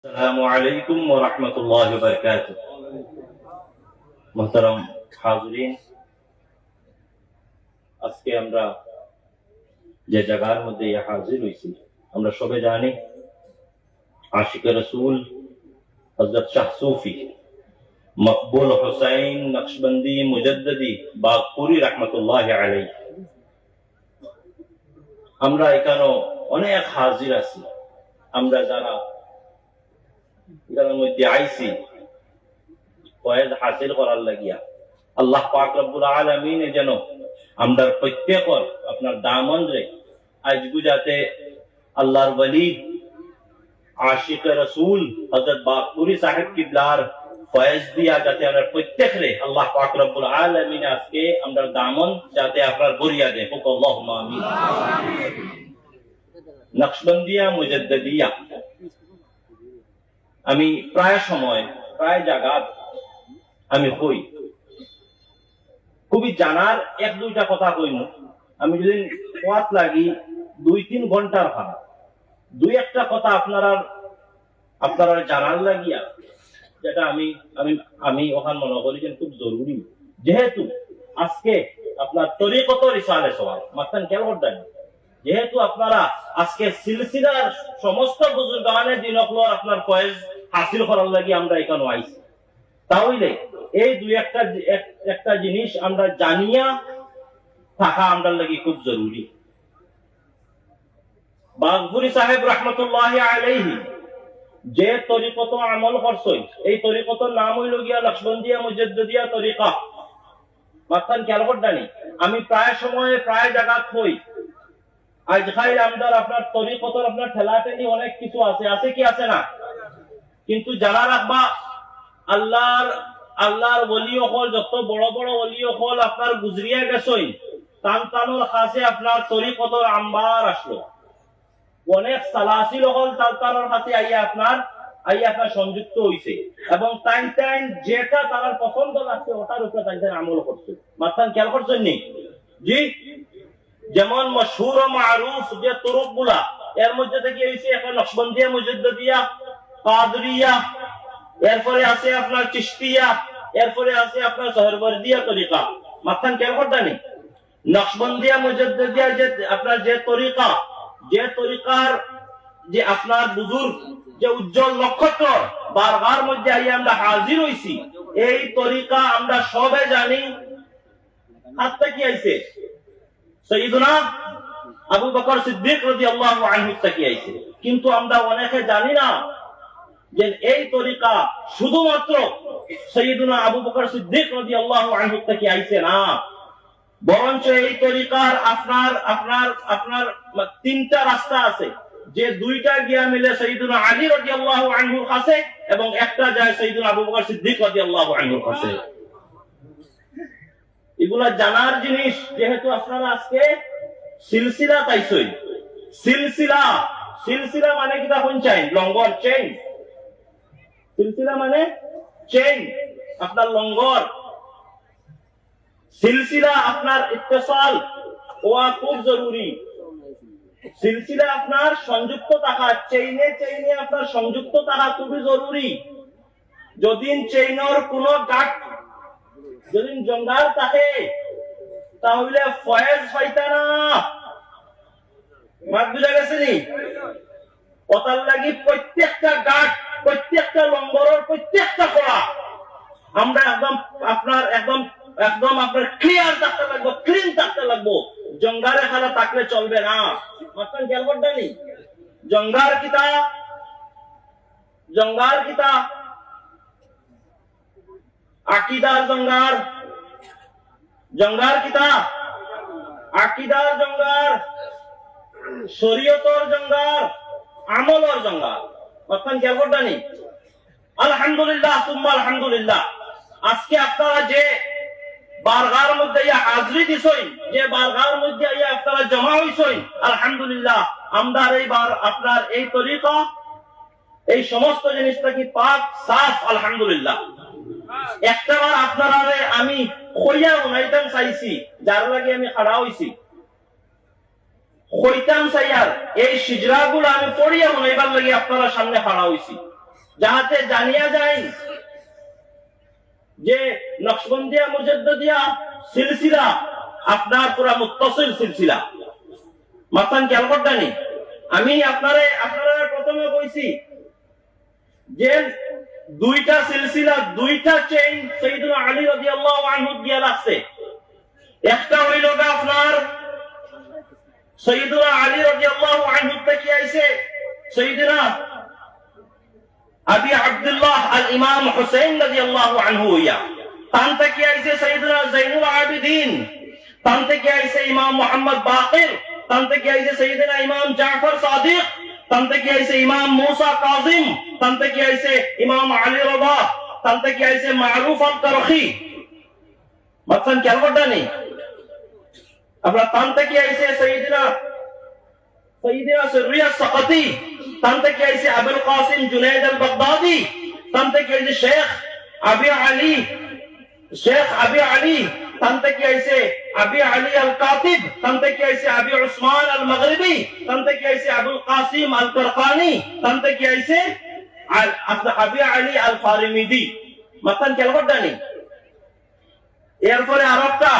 আসসালামু আলাইকুম ওয়া রাহমাতুল্লাহি ওয়া বারাকাতুহু। মুহতারাম হাজিরিন, আজকে আমরা যে জায়গার মধ্যে হাজির হয়েছি, আমরা সবাই জানি আশিক রাসূল হযরত শাহ সুফি মকবুল হুসাইন নকশবন্দি মুজাদ্দিদি বাগপুরি রাহমাতুল্লাহি আলাইহি। আমরা এখানে অনেক হাজির আছি। আমরা যারা এখানের মধ্যে আইছি ফয়েজ হাসিল করার লাগিয়া, আল্লাহ পাক রব্বুল আলামিন যেন আমরা প্রত্যেকর আপনার দামন রে আজ বুঝাতে আল্লাহর ওলি আশিক রাসূল হযরত বাগপুরি সাহেব কিবলার ফয়েজ দিয়া যাতে আমরা প্রত্যেক রে আল্লাহ পাক রব্বুল আলামিন আজকে আমরা দামন যাতে আপনার বরিয়া দেয়। আল্লাহুম্মা আমিন। নকশবন্দিয়া মুজাদ্দিদিয়া আমি প্রায় সময় প্রায় জায়গা আমি হই খুবই জানার এক দুইটা কথা কইন। আমি যদি পথ লাগি 2-3 ঘন্টার ভাড়া দুই একটা কথা আপনারা জানার লাগিয়া, যেটা আমি আমি আমি ওখান মনে করি যে খুব জরুরি, যেহেতু আজকে আপনার তরিকত রিসালে সওয়াল মাত্রান কেন করতেন, যেহেতু আপনারা আজকে সিলসিলার সমস্ত বুজুর্গানে দিনকলর আপনার ফয়েজ হাসিল করার লাগি আমরা এখানে আইছি, তাহলে এই দুই একটা জিনিস আমরা জানিয়া থাকা আমরা লাগি খুব জরুরি। বাগপুরি সাহেব রাহমাতুল্লাহি আলাইহি যে তরিকত আমল করছেন, এই তরিকতর নাম হইল গিয়া নকশবন্দিয়া মুজাদ্দিদিয়া তরিকা। মাত্রান খেয়াল করতানি, আমি প্রায় সময়ে প্রায় জায়গা হই আজকাল আমদার আপনার তরিকতর আপনার ঠেলাঠেলি অনেক কিছু আছে কি আছে না, কিন্তু জানা রাখবা আল্লাহর ওলি হল যত বড় বড় ওলি হল আপনার গুজরিয়া গেছই তানতানোর কাছে আপনার তরিকতর আম্বার আসলো, অনেক সালাসিল হল তানতানোর কাছে আইয়া আপনার সংযুক্ত হইছে এবং টাইম যেটা তার পছন্দ লাগছে ওটার উপরে টাইম আমল করছে। মাত্রান খেয়াল করছেন নি? জি, যেমন মশহুর ও মারুফ যে তুরুক গুলা, এর মধ্যে থেকে হইছে একটা নকশবন্দিয়া মুজাদ্দিদিয়া, কাদরিয়া, এরপরে আছে আপনার চিশতিয়া, এরপরে আছে আপনার সোহরবর্দিয়া তরিকা। মাত্রান কেন করতানি? নকশবন্দিয়া মুজাদ্দিদিয়া যে আপনার যে তরিকা, যে তরিকার যে আপনার বুজুর্গ যে উজ্জ্বল নক্ষত্র বারবার মধ্যে আইয়া আমরা হাজির হইছি, এই তরিকা আমরা সবাই জানি হাতটা কি আইছে সাইয়্যিদুনা আবু বকর সিদ্দিক রাদিয়াল্লাহু আনহু থেকে আইছে, কিন্তু আমরা অনেকে জানি না যে এই তরিকা শুধুমাত্র সাইয়্যিদুনা আবু বকর সিদ্দিক রাদিয়াল্লাহু আনহু থেকে আইছে না, বরঞ্চ এই তরিকার আপনার তিনটা রাস্তা আছে, যে দুইটা গিয়া মিলে সাইয়্যিদুনা আলী রাদিয়াল্লাহু আনহুর কাছে এবং একটা যায় সাইয়্যিদুনা আবু বকর সিদ্দিক রাদিয়াল্লাহু আনহুর কাছে। এগুলা জানার জিনিস, যেহেতু আপনারা আজকে সিলসিলা তাইছই। সিলসিলা মানে কি তখন চাই লঙ্গর চেইন, সিলসিলা মানে চেইন আপনার লঙ্গর, সিলসিলা আপনার ইত্তেসাল হওয়া খুব জরুরি। সিলসিলা আপনার সংযুক্ত থাকা, চেইনে আপনার সংযুক্ত থাকা খুবই জরুরি। যদি চেইনের কোন গাঁট যদি জঙ্গার থাকে তাহলে ফয়েজ পাইতা না। মাত বুঝা গেছে নি? কথার লাগি প্রত্যেকটা গাঁট, প্রত্যেকটা লঙ্গরের প্রত্যেকটা কড়া আমরা একদম আপনার ক্লিয়ার থাকতে লাগবো, ক্লিন থাকতে লাগবো। জঙ্গারে খালা থাকলে চলবে না। মাত্রান খেয়াল করতেনি? জঙ্গার কিতা আকিদার জঙ্গার কিতা আকিদার জঙ্গার, শরীয়তর জঙ্গার, আমলর জঙ্গার। মাত্রান খেয়াল করতেনি? আলহামদুলিল্লাহ সুম্মা আলহামদুলিল্লাহ, আজকে আপনারা যে বারগার মধ্যে হাজরি দিছই, যে বারগার মধ্যে আপনারা জমা হইছই, আলহামদুলিল্লাহ আমরা এইবার আপনার এই তরিকা এই সমস্ত জিনিসটা কি পাক সাফ আলহামদুলিল্লাহ। একটাবার আপনারা আমি কইয়া উনাইতাম চাইছি, যার লাগে আমি খাড়া হইছি, কইতাম চাইয়ার এই সিজরাগুলো আমি পড়িয়া উনাইবার লাগে আপনারা সামনে খাড়া হইছি। যাহাতে জানিয়া যায় যে নকশবন্দিয়া মুজাদ্দিদিয়া সিলসিলা আপনার পুরা মুত্তাসিল সিলসিলা। মাথান খেয়াল করতেনি আমি আপনারা প্রথমে কইছি যে দুইটা সিলসিলা দুইটা চেইন সাইয়েদুনা আলী রাদিয়াল্লাহু আনহু দিয়া লাগছে। একটা হইল আপনার সাইয়েদুনা আলী রাদিয়াল্লাহু আনহু থেকে আইছে সাইয়েদুনা আবি আব্দুল্লাহ আল ইমাম হুসাইন রাদিয়াল্লাহু আনহু ইয়া। তান থেকে আইছে সাইয়েদুনা যাইনুল আবিদিন, তান থেকে আইছে ইমাম মুহাম্মদ বাকির, তান থেকে আইছে সাইয়েদুনা ইমাম জাফর সাদিক, তান থেকে আইছে ইমাম মুসা কাজিম, তান থেকে আইছে ইমাম আলী রাদা, তান থেকে আইছে মারুফ আল কারখি। মাথান খেয়াল করতেনি আপনার তান থেকে আইছে সাইয়েদুনা সিররিয়া সাকাতি, তান থেকে আইছে আবুল কাসিম জুনাইদ আল বাগদাদি, তান থেকে আইছে শেখ আবি আলী, তান থেকে আইছে আবি আলী আল কাতিব, তান থেকে আইছে আবি উসমান আল মাগরিবি, তান থেকে আইছে আবুল কাসিম আল কারখানি, তান থেকে আইছে আবি আলী আল ফারিমিদি। মাথান খেয়াল করতেনি এরপরে আরেকটা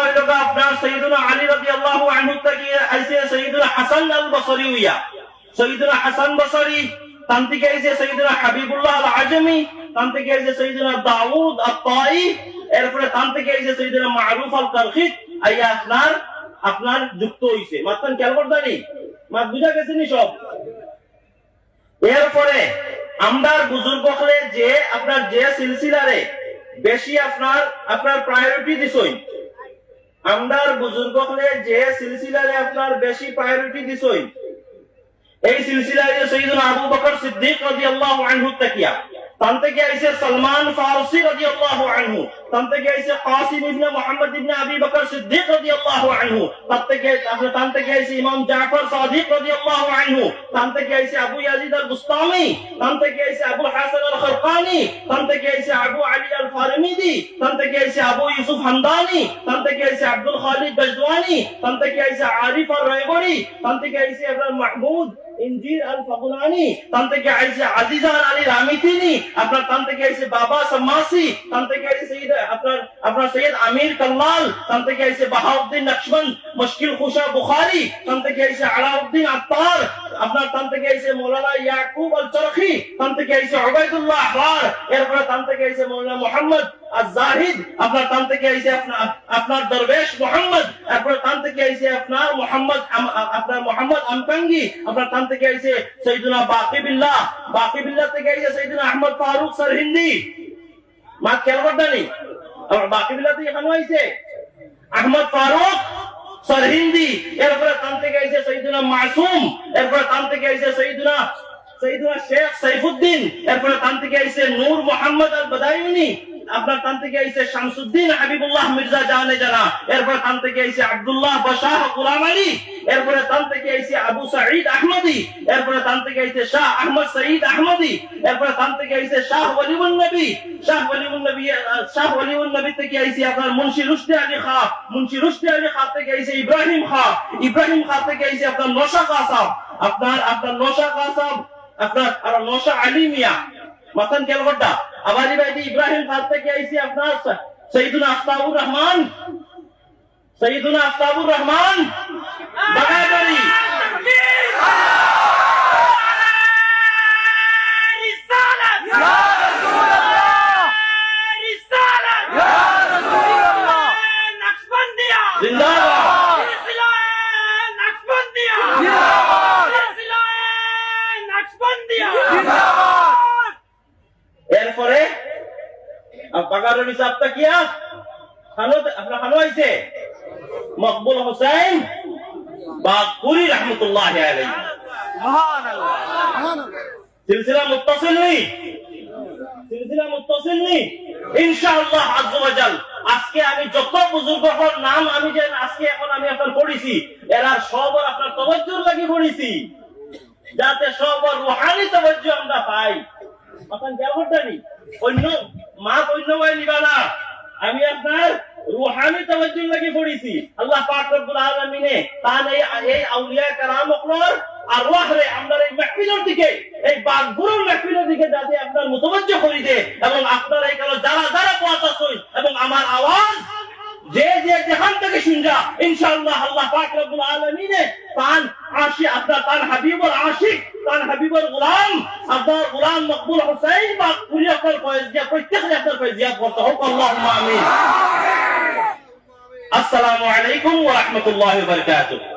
হইল আপনার সাইয়েদুনা আলী রাদিয়াল্লাহু আনহু থেকে আইছে সাইয়েদুনা হাসান আল বসরি উইয়া। সাইয়েদুনা হাসান বসরি তান থেকে আইছে সাইয়েদুনা হাবিবুল্লাহ আল আজমি, তান থেকে আইছে সাইয়েদুনা দাউদ আত-তাই, এরপরে তান থেকে আইছে সাইয়েদুনা মারুফ আল কারখি আইয়া আপনার যুক্ত হইছে। মাত্র খেয়াল করতেনি মাত বুঝা গেছে নি সব। এরপরে আমরার বুজুর্গ হলে যে আপনার যে সিলসিলারে বেশি আপনার প্রায়োরিটি দিছই, আমরার বুজুর্গ হলে যে সিলসিলারে আপনার বেশি প্রায়োরিটি দিছই, এই সিলসিলায় সাইয়েদুনা আবু বকর সিদ্দিক রাদিয়াল্লাহু আনহু তাকিয়া, তান থেকে আইছে সালমান ফারসি রাদিয়াল্লাহু আনহু, তান থেকে আইছে কাসিম ইবনে মুহাম্মদ ইবনে আবি বকর সিদ্দিক রাদিয়াল্লাহু আনহু, তান থেকে আইছে ইমাম জাফর সাদিক রাদিয়াল্লাহু আনহু, তান থেকে আইছে আবু ইয়াজিদ আল বুস্তামি, তান থেকে আইছে আবু হাসান আল খারকানি, তান থেকে আইছে আবু আলী আল ফারিমিদি, তান থেকে আইছে আবু ইউসুফ হামদানি, তান থেকে আইছে আব্দুল খালিদ গজওয়ানি, তান থেকে আইছে আরিফ আর রায়গড়ি, তান থেকে আইছে আপনার মাহমুদ ইনজির আল ফাগুলানি, তান থেকে আইছে আজিজান আলী রামিতিনি, আপনার তান থেকে আইছে বাবা সামাসি, তান থেকে আইছে আপনার সৈয়দ আমির কাল্লাল, তান থেকে আইছে বাহাউদ্দিন নকশবন্দ মুশকিল খুশা বুখারী, তান থেকে আইছে আলাউদ্দিন আত্তার, আপনার তান থেকে আইছে মাওলানা ইয়াকুব আল চরখি, তান থেকে আইছে উবাইদুল্লাহ আহবার, এরপরে তান থেকে আইছে মাওলানা মুহাম্মদ আজ-জাহিদ, আপনার তান থেকে আইছে আপনার দরবেশ মুহাম্মদ, এরপরে তান থেকে আইছে আপনার মুহাম্মদ আমকাঙ্গি, আপনার তান থেকে আইছে সাইয়েদুনা বাকি বিল্লাহ থেকে আইছে সাইয়েদুনা আহমদ ফারুক সরহিন্দি। মা খেয়াল করতেনি বাকি বিল্লাহ থেকে এখানে আইছে আহমদ ফারুক সরহিন্দি, এরপরে তান থেকে আইছে সাইয়েদুনা মাসুম, এরপরে তান থেকে আইছে সাইয়েদুনা শেখ সাইফুদ্দিন, এরপরে তান থেকে আইছে নূর মোহাম্মদ আল বাদায়ুনি, আপনার তান থেকে আইছে শামসুদ্দিন হাবিবুল্লাহ মির্জা জানে জানা, এরপরে তান থেকে আইছে আব্দুল্লাহ বাশাহ গোলাম আলী, এরপরে তান থেকে আইছে আবু সাঈদ আহমদি, এরপরে তান থেকে আইছে শাহ আহমদ সঈদ আহমদি, এরপরে তান থেকে আইছে শাহ ওয়ালিউন নবী থেকে আইছে আপনার মুন্সি রুশদি আলী খাঁ থেকে আইছে ইব্রাহিম খাঁ থেকে আইছে আপনার নশা খাঁ সাহেব, আপনার নশা খাঁ সাহেব, আপনার আর নশা আলী মিয়া। মাথান খেয়াল করতা আবার ইব্রাহিম খান থেকে আইছি আপনার সাইয়েদুনা আফতাবুর রহমান বাগাবাড়ি, এরপরে বাগাবাড়ি সাহেব তাকিয়া আপনার খানো আইছে মকবুল হোসেন বাকুরি রহমতুল্লাহি আলাইহি। সুবহানাল্লাহ। সিলসিলা মুত্তাসিল নি ইনশাআল্লাহ আযজা ওয়া জাল। আজকে আমি যত বুজুর্গর নাম আমি যে আজকে এখন আমি আপনার পড়িছি, এরা সব আপনার তাওয়াজ্জুর লাগি পড়িছি, যাতে সব রূহানি তাওয়াজ্জু আমরা পাই। এখন কেমনটানি অন্য ভাই নিবা না, আমি আপনার রূহানি তাওয়াজ্জুর লাগি পড়িছি। আল্লাহ পাক রব্বুল আলামিনে তান এই আউলিয়া کرام আরওয়াহরে আমরা এই মাহফিলের দিকে, এই বাগগুরুর মাহফিলের দিকে যাতে আপনার মুতওয়াজ্জহ করি দে, এবং আপনার এখানে যারা যারা পৌঁছা আছেন এবং আমার আওয়াজ যে যে যেখান থেকে শুনরা, ইনশাআল্লাহ আল্লাহ পাক রব্বুল আলামিন তান আশিক আপনার তান হাবিবুল আশিক, তান হাবিবুল গোলাম আপনার গোলাম মকবুল হোসেন বা কুরিয়াকার ফয়জিয়া প্রত্যেকটা আপনার ফয়জিয়া করতে হোক, আল্লাহুম্মা আমিন। আসসালামু আলাইকুম ওয়া রাহমাতুল্লাহি ওয়া বারাকাতুহু।